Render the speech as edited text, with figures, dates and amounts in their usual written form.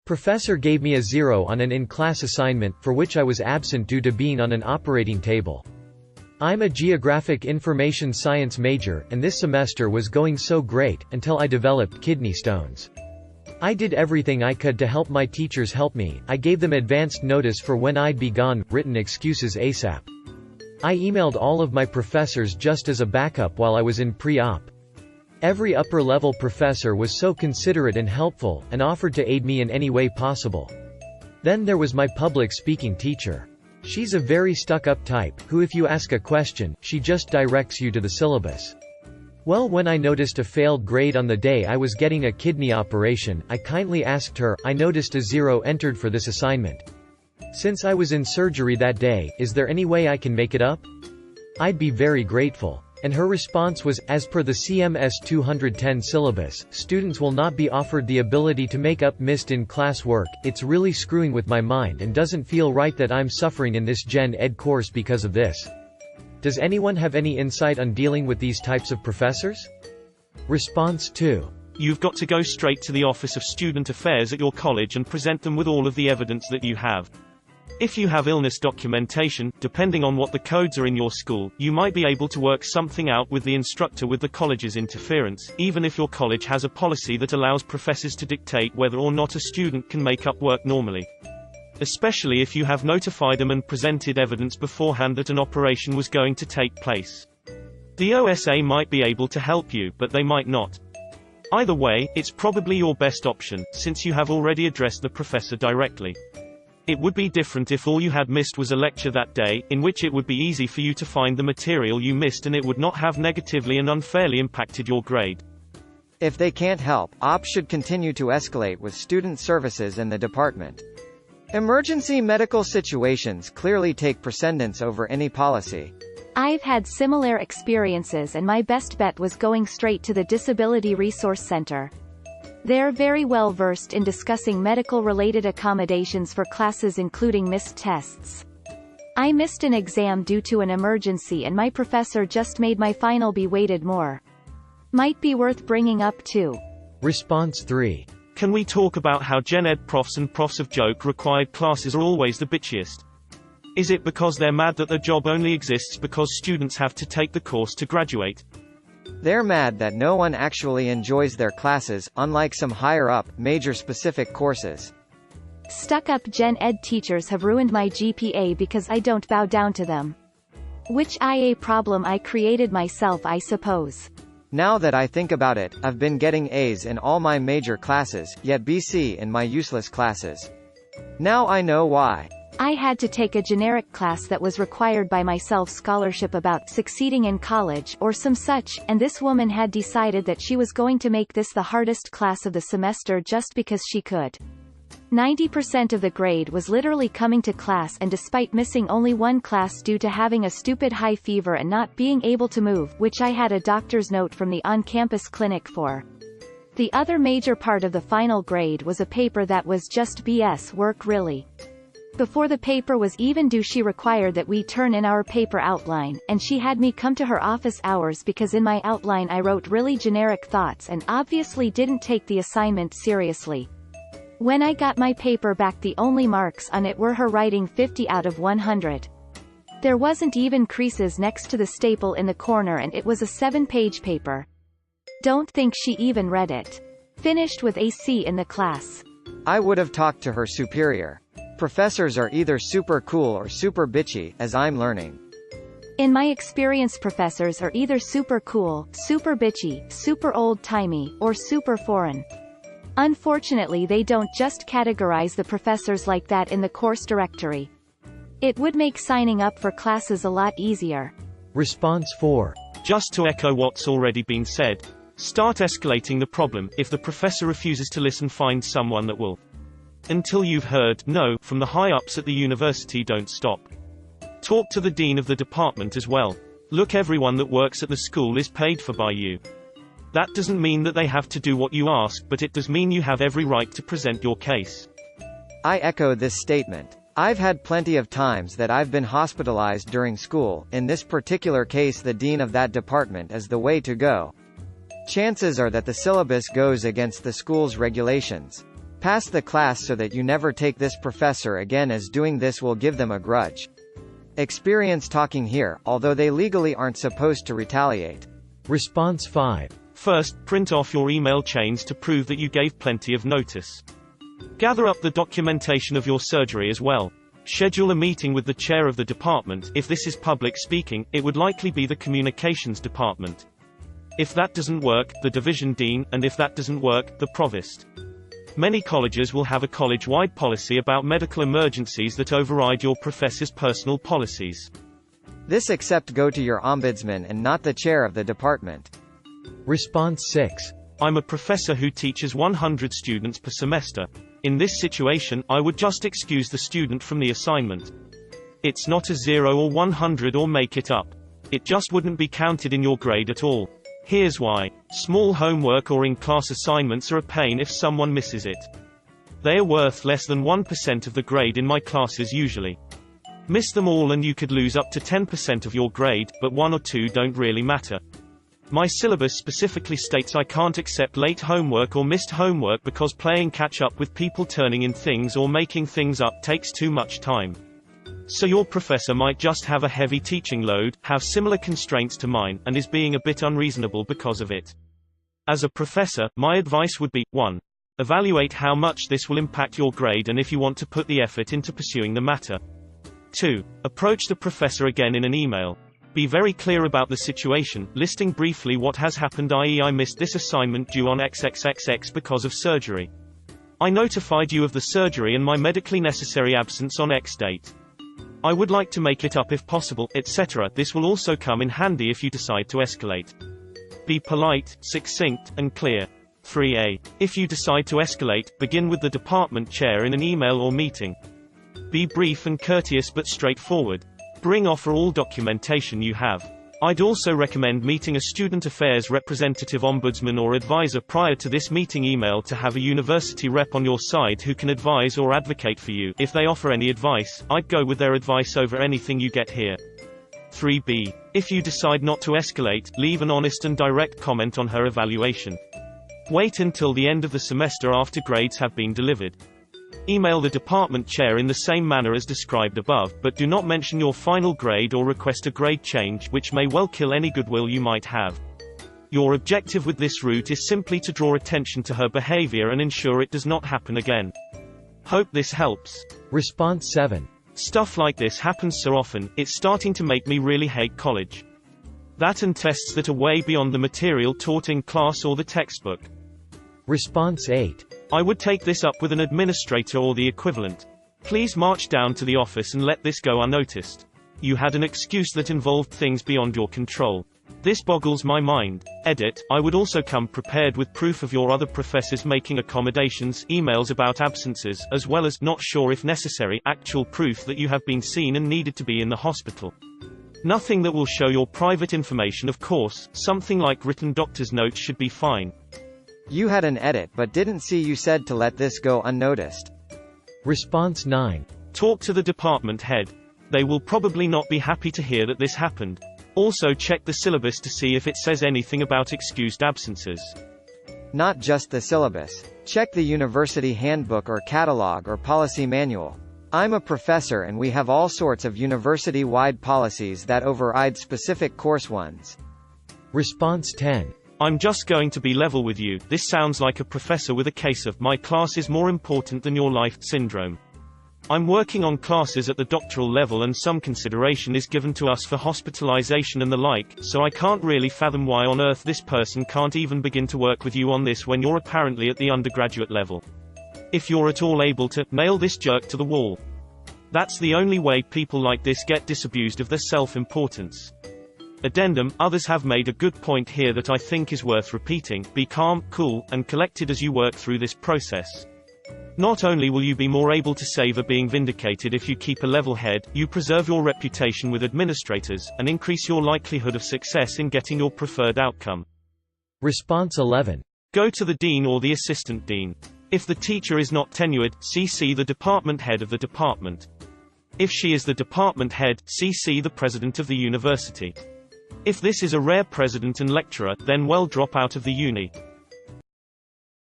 Professor gave me a 0 on an in-class assignment, for which I was absent due to being on an operating table. I'm a geographic information science major, and this semester was going so great, until I developed kidney stones. I did everything I could to help my teachers help me. I gave them advanced notice for when I'd be gone, written excuses ASAP. I emailed all of my professors just as a backup while I was in pre-op. Every upper-level professor was so considerate and helpful, and offered to aid me in any way possible. Then there was my public speaking teacher. She's a very stuck-up type, who if you ask a question, she just directs you to the syllabus. Well, when I noticed a failed grade on the day I was getting a kidney operation, I kindly asked her, I noticed a 0 entered for this assignment. Since I was in surgery that day, is there any way I can make it up? I'd be very grateful. And her response was, as per the CMS 210 syllabus, students will not be offered the ability to make up missed in-class work. It's really screwing with my mind and doesn't feel right that I'm suffering in this Gen Ed course because of this. Does anyone have any insight on dealing with these types of professors? Response 2. You've got to go straight to the Office of Student Affairs at your college and present them with all of the evidence that you have. If you have illness documentation, depending on what the codes are in your school, you might be able to work something out with the instructor with the college's interference, even if your college has a policy that allows professors to dictate whether or not a student can make up work normally. Especially if you have notified them and presented evidence beforehand that an operation was going to take place. The OSA might be able to help you, but they might not. Either way, it's probably your best option, since you have already addressed the professor directly. It would be different if all you had missed was a lecture that day, in which it would be easy for you to find the material you missed and it would not have negatively and unfairly impacted your grade. If they can't help, OPS should continue to escalate with student services in the department. Emergency medical situations clearly take precedence over any policy. I've had similar experiences and my best bet was going straight to the Disability Resource Center. They're very well versed in discussing medical-related accommodations for classes including missed tests. I missed an exam due to an emergency and my professor just made my final be weighted more. Might be worth bringing up too. Response 3. Can we talk about how Gen Ed profs and profs of joke-required classes are always the bitchiest? Is it because they're mad that the job only exists because students have to take the course to graduate? They're mad that no one actually enjoys their classes, unlike some higher-up, major-specific courses. Stuck-up Gen Ed teachers have ruined my GPA because I don't bow down to them. Which IA problem I created myself, I suppose. Now that I think about it, I've been getting A's in all my major classes, yet BC in my useless classes. Now I know why. I had to take a generic class that was required by my self-scholarship about succeeding in college or some such, and this woman had decided that she was going to make this the hardest class of the semester just because she could. 90% of the grade was literally coming to class, and despite missing only one class due to having a stupid high fever and not being able to move, which I had a doctor's note from the on-campus clinic for. The other major part of the final grade was a paper that was just BS work really. Before the paper was even due she required that we turn in our paper outline, and she had me come to her office hours because in my outline I wrote really generic thoughts and obviously didn't take the assignment seriously. When I got my paper back, the only marks on it were her writing 50 out of 100. There wasn't even creases next to the staple in the corner and it was a 7-page paper. Don't think she even read it. Finished with a C in the class. I would have talked to her superior. Professors are either super cool or super bitchy, as I'm learning. In my experience, professors are either super cool, super bitchy, super old-timey, or super foreign. Unfortunately, they don't just categorize the professors like that in the course directory. It would make signing up for classes a lot easier. Response 4. Just to echo what's already been said, start escalating the problem. If the professor refuses to listen, find someone that will. Until you've heard no from the high-ups at the university, don't stop. Talk to the dean of the department as well. Look, everyone that works at the school is paid for by you. That doesn't mean that they have to do what you ask, but it does mean you have every right to present your case. I echo this statement. I've had plenty of times that I've been hospitalized during school. In this particular case, the dean of that department is the way to go. Chances are that the syllabus goes against the school's regulations. Pass the class so that you never take this professor again, as doing this will give them a grudge. Experience talking here, although they legally aren't supposed to retaliate. Response 5. First, print off your email chains to prove that you gave plenty of notice. Gather up the documentation of your surgery as well. Schedule a meeting with the chair of the department. If this is public speaking, it would likely be the communications department. If that doesn't work, the division dean, and if that doesn't work, the provost. Many colleges will have a college-wide policy about medical emergencies that override your professor's personal policies. This except go to your ombudsman and not the chair of the department. Response 6. I'm a professor who teaches 100 students per semester. In this situation, I would just excuse the student from the assignment. It's not a 0 or 100 or make it up. It just wouldn't be counted in your grade at all. Here's why. Small homework or in-class assignments are a pain if someone misses it. They are worth less than 1% of the grade in my classes usually. Miss them all and you could lose up to 10% of your grade, but 1 or 2 don't really matter. My syllabus specifically states I can't accept late homework or missed homework because playing catch-up with people turning in things or making things up takes too much time. So your professor might just have a heavy teaching load, have similar constraints to mine, and is being a bit unreasonable because of it. As a professor, my advice would be, 1. Evaluate how much this will impact your grade and if you want to put the effort into pursuing the matter. 2. Approach the professor again in an email. Be very clear about the situation, listing briefly what has happened, i.e. I missed this assignment due on XXXX because of surgery. I notified you of the surgery and my medically necessary absence on X date. I would like to make it up if possible, etc. This will also come in handy if you decide to escalate. Be polite, succinct, and clear. 3a. If you decide to escalate, begin with the department chair in an email or meeting. Be brief and courteous but straightforward. Bring offer all documentation you have. I'd also recommend meeting a student affairs representative, ombudsman or advisor prior to this meeting email to have a university rep on your side who can advise or advocate for you. If they offer any advice, I'd go with their advice over anything you get here. 3b. If you decide not to escalate, leave an honest and direct comment on her evaluation. Wait until the end of the semester after grades have been delivered. Email the department chair in the same manner as described above, but do not mention your final grade or request a grade change, which may well kill any goodwill you might have. Your objective with this route is simply to draw attention to her behavior and ensure it does not happen again. Hope this helps. Response 7. Stuff like this happens so often, it's starting to make me really hate college. That and tests that are way beyond the material taught in class or the textbook. Response 8. I would take this up with an administrator or the equivalent. Please march down to the office and let this go unnoticed. You had an excuse that involved things beyond your control. This boggles my mind. Edit. I would also come prepared with proof of your other professors making accommodations, emails about absences, as well as, not sure if necessary, actual proof that you have been seen and needed to be in the hospital. Nothing that will show your private information, of course. Something like written doctor's notes should be fine. You had an edit but didn't see you said to let this go unnoticed. Response 9. Talk to the department head. They will probably not be happy to hear that this happened. Also check the syllabus to see if it says anything about excused absences. Not just the syllabus. Check the university handbook or catalog or policy manual. I'm a professor and we have all sorts of university-wide policies that override specific course ones. Response 10. I'm just going to be level with you. This sounds like a professor with a case of "my class is more important than your life" syndrome. I'm working on classes at the doctoral level and some consideration is given to us for hospitalization and the like, so I can't really fathom why on earth this person can't even begin to work with you on this when you're apparently at the undergraduate level. If you're at all able to, nail this jerk to the wall. That's the only way people like this get disabused of their self-importance. Addendum. Others have made a good point here that I think is worth repeating. Be calm, cool, and collected as you work through this process. Not only will you be more able to savor being vindicated if you keep a level head, you preserve your reputation with administrators, and increase your likelihood of success in getting your preferred outcome. Response 11. Go to the dean or the assistant dean. If the teacher is not tenured, CC the department head of the department. If she is the department head, CC the president of the university. If this is a rare president and lecturer, then well, drop out of the uni.